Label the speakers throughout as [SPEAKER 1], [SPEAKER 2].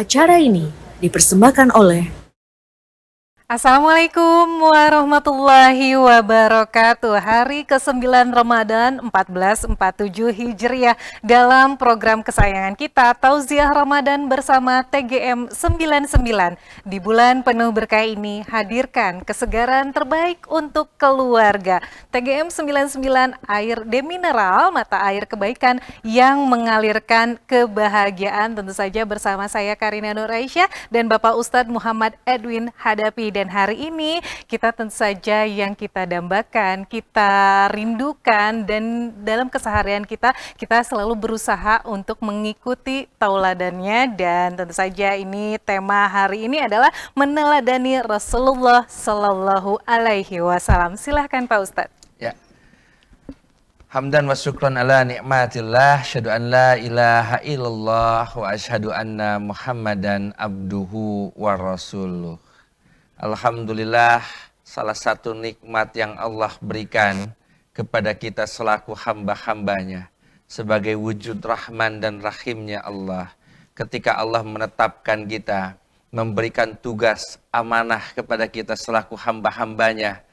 [SPEAKER 1] Acara ini dipersembahkan oleh
[SPEAKER 2] Assalamualaikum warahmatullahi wabarakatuh. Hari ke-9 Ramadan 1447 Hijriah dalam program kesayangan kita Tauziah Ramadan bersama TGM 99. Di bulan penuh berkah ini hadirkan kesegaran terbaik untuk keluarga. TGM 99 air demineral, mata air kebaikan yang mengalirkan kebahagiaan. Tentu saja bersama saya Karina Nur Aisyah dan Bapak Ustadz Muhammad Edwin Hadapi. Dan hari ini kita tentu saja yang kita dambakan, kita rindukan, dan dalam keseharian kita selalu berusaha untuk mengikuti tauladannya. Dan tentu saja ini tema hari ini adalah meneladani Rasulullah Sallallahu Alaihi Wasallam. Silahkan Pak Ustadz.
[SPEAKER 3] Ya. Hamdan wa syukran ala ni'matillah, asyhadu an la ilaha illallah wa asyhadu anna Muhammadan abduhu wa rasuluh. Alhamdulillah, salah satu nikmat yang Allah berikan kepada kita selaku hamba-hambanya sebagai wujud rahman dan rahimnya Allah. Ketika Allah menetapkan kita, memberikan tugas amanah kepada kita selaku hamba-hambanya,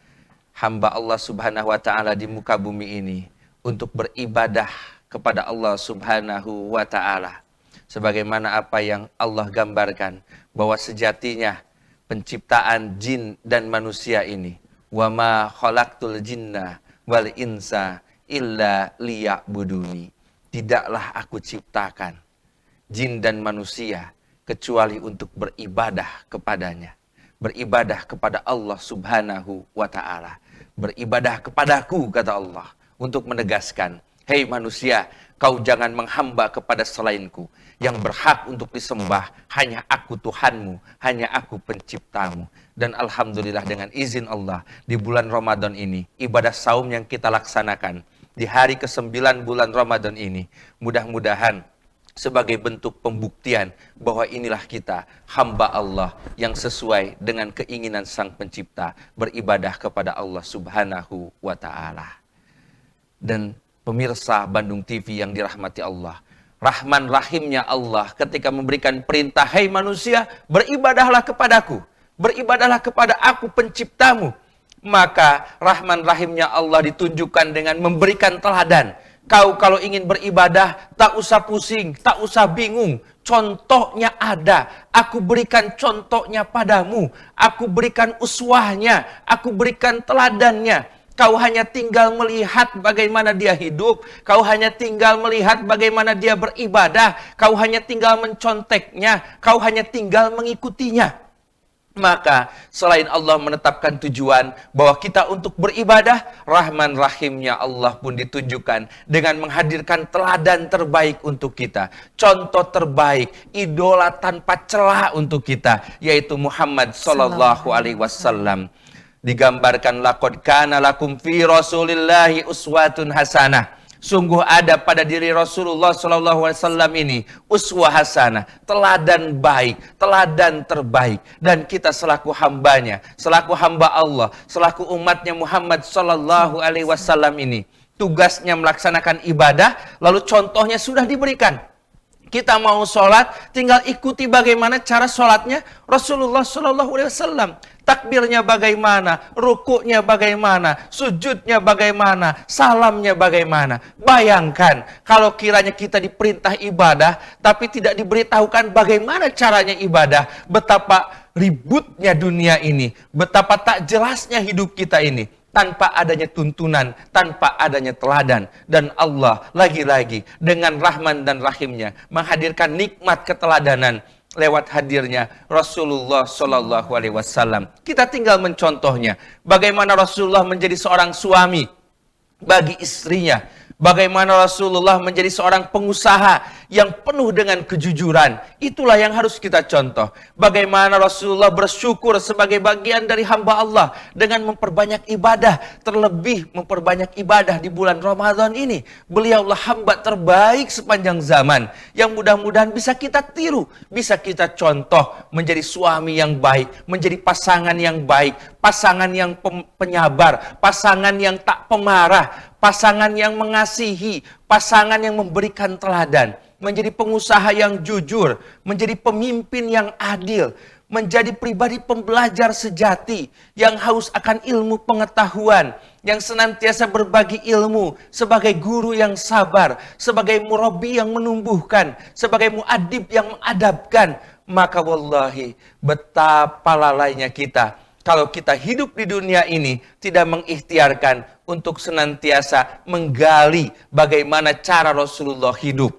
[SPEAKER 3] hamba Allah subhanahu wa ta'ala di muka bumi ini, untuk beribadah kepada Allah subhanahu wa ta'ala. Sebagaimana apa yang Allah gambarkan, bahwa sejatinya penciptaan jin dan manusia ini, wa ma khalaqtul jinna wal insa illa liya'buduni. Tidaklah aku ciptakan jin dan manusia kecuali untuk beribadah kepadanya. Beribadah kepada Allah subhanahu wa ta'ala. Beribadah kepadaku, kata Allah, untuk menegaskan, hei manusia, kau jangan menghamba kepada selainku. Yang berhak untuk disembah hanya aku Tuhanmu, hanya aku penciptamu. Dan alhamdulillah dengan izin Allah, di bulan Ramadan ini, ibadah saum yang kita laksanakan di hari ke-9 bulan Ramadan ini, mudah-mudahan sebagai bentuk pembuktian bahwa inilah kita, hamba Allah yang sesuai dengan keinginan Sang Pencipta, beribadah kepada Allah subhanahu wa ta'ala. Dan pemirsa Bandung TV yang dirahmati Allah, Rahman rahimnya Allah ketika memberikan perintah, hei manusia, beribadahlah kepadaku, beribadahlah kepada aku penciptamu. Maka Rahman rahimnya Allah ditunjukkan dengan memberikan teladan. Kau kalau ingin beribadah, tak usah pusing, tak usah bingung. Contohnya ada, aku berikan contohnya padamu. Aku berikan uswahnya, aku berikan teladannya. Kau hanya tinggal melihat bagaimana dia hidup. Kau hanya tinggal melihat bagaimana dia beribadah. Kau hanya tinggal menconteknya. Kau hanya tinggal mengikutinya. Maka selain Allah menetapkan tujuan bahwa kita untuk beribadah, Rahman Rahimnya Allah pun ditunjukkan dengan menghadirkan teladan terbaik untuk kita. Contoh terbaik, idola tanpa celah untuk kita, yaitu Muhammad Sallallahu Alaihi Wasallam. Digambarkan, laqad kana lakum fi rasulillahi uswatun hasanah. Sungguh ada pada diri Rasulullah Sallallahu Alaihi Wasallam ini uswah hasanah, teladan baik, teladan terbaik. Dan kita selaku hambanya, selaku hamba Allah, selaku umatnya Muhammad Sallallahu Alaihi Wasallam ini, tugasnya melaksanakan ibadah, lalu contohnya sudah diberikan. Kita mau sholat, tinggal ikuti bagaimana cara sholatnya Rasulullah Sallallahu Alaihi Wasallam. Takbirnya bagaimana, rukuknya bagaimana, sujudnya bagaimana, salamnya bagaimana. Bayangkan kalau kiranya kita diperintah ibadah, tapi tidak diberitahukan bagaimana caranya ibadah. Betapa ributnya dunia ini, betapa tak jelasnya hidup kita ini. Tanpa adanya tuntunan, tanpa adanya teladan. Dan Allah lagi-lagi dengan Rahman dan Rahimnya menghadirkan nikmat keteladanan lewat hadirnya Rasulullah Sallallahu Alaihi Wasallam. Kita tinggal mencontohnya. Bagaimana Rasulullah menjadi seorang suami bagi istrinya. Bagaimana Rasulullah menjadi seorang pengusaha yang penuh dengan kejujuran. Itulah yang harus kita contoh. Bagaimana Rasulullah bersyukur sebagai bagian dari hamba Allah dengan memperbanyak ibadah. Terlebih memperbanyak ibadah di bulan Ramadan ini. Beliaulah hamba terbaik sepanjang zaman. Yang mudah-mudahan bisa kita tiru. Bisa kita contoh menjadi suami yang baik. Menjadi pasangan yang baik. Pasangan yang penyabar. Pasangan yang tak pemarah. Pasangan yang mengasihi, pasangan yang memberikan teladan. menjadi pengusaha yang jujur, menjadi pemimpin yang adil, menjadi pribadi pembelajar sejati yang haus akan ilmu pengetahuan, yang senantiasa berbagi ilmu, sebagai guru yang sabar, sebagai murabi yang menumbuhkan, sebagai muadib yang mengadabkan. Maka wallahi betapa lalainya kita kalau kita hidup di dunia ini tidak mengikhtiarkan untuk senantiasa menggali bagaimana cara Rasulullah hidup.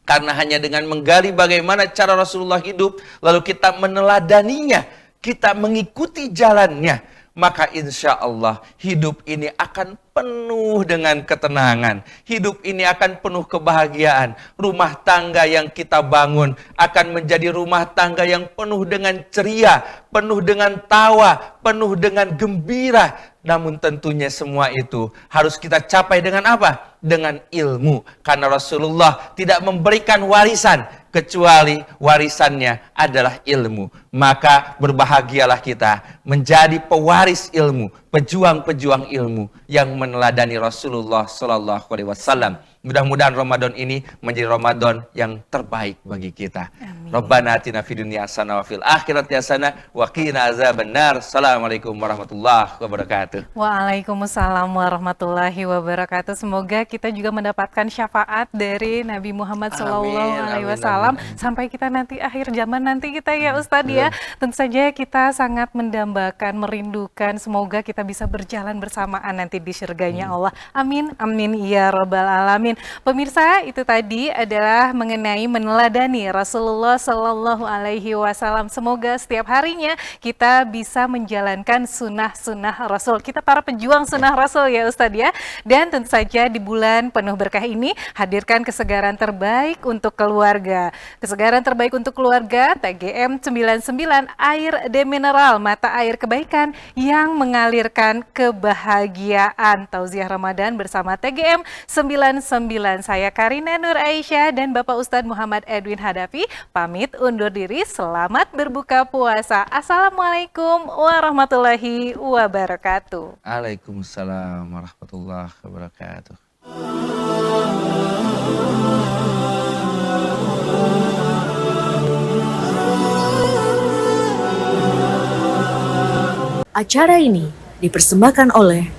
[SPEAKER 3] Karena hanya dengan menggali bagaimana cara Rasulullah hidup, lalu kita meneladaninya, kita mengikuti jalannya, maka insya Allah hidup ini akan penuh dengan ketenangan. Hidup ini akan penuh kebahagiaan. Rumah tangga yang kita bangun akan menjadi rumah tangga yang penuh dengan ceria, penuh dengan tawa, penuh dengan gembira. Namun tentunya semua itu harus kita capai dengan apa? Dengan ilmu. Karena Rasulullah tidak memberikan warisan kecuali warisannya adalah ilmu. Maka berbahagialah kita menjadi pewaris ilmu, pejuang-pejuang ilmu yang meneladani Rasulullah Sallallahu Alaihi Wasallam. Mudah-mudahan Ramadan ini menjadi Ramadan yang terbaik bagi kita.
[SPEAKER 2] Amin.
[SPEAKER 3] Rabbana atina fid dunya hasanah wa fil akhirati hasanah wa qina azabannar. Assalamualaikum warahmatullahi wabarakatuh.
[SPEAKER 2] Waalaikumsalam warahmatullahi wabarakatuh. Semoga kita juga mendapatkan syafaat dari Nabi Muhammad SAW sampai kita nanti akhir zaman nanti kita ya Ustadz ya. Tentu saja kita sangat mendambakan, merindukan. Semoga kita bisa berjalan bersamaan nanti di surganya Allah. Amin, amin ya rabbal alamin. Pemirsa, itu tadi adalah mengenai meneladani Rasulullah Sallallahu Alaihi Wasallam. Semoga setiap harinya kita bisa menjalankan sunnah-sunnah Rasul. Kita para pejuang sunnah Rasul ya Ustadz ya. Dan tentu saja di bulan penuh berkah ini hadirkan kesegaran terbaik untuk keluarga. Kesegaran terbaik untuk keluarga TGM 99 air demineral, mata air kebaikan yang mengalirkan kebahagiaan. Tauziah Ramadan bersama TGM 99. Saya Karina Nur Aisyah dan Bapak Ustadz Muhammad Edwin Hadafi pamit undur diri. Selamat berbuka puasa. Assalamualaikum warahmatullahi wabarakatuh.
[SPEAKER 3] Waalaikumsalam warahmatullahi wabarakatuh.
[SPEAKER 1] Acara ini dipersembahkan oleh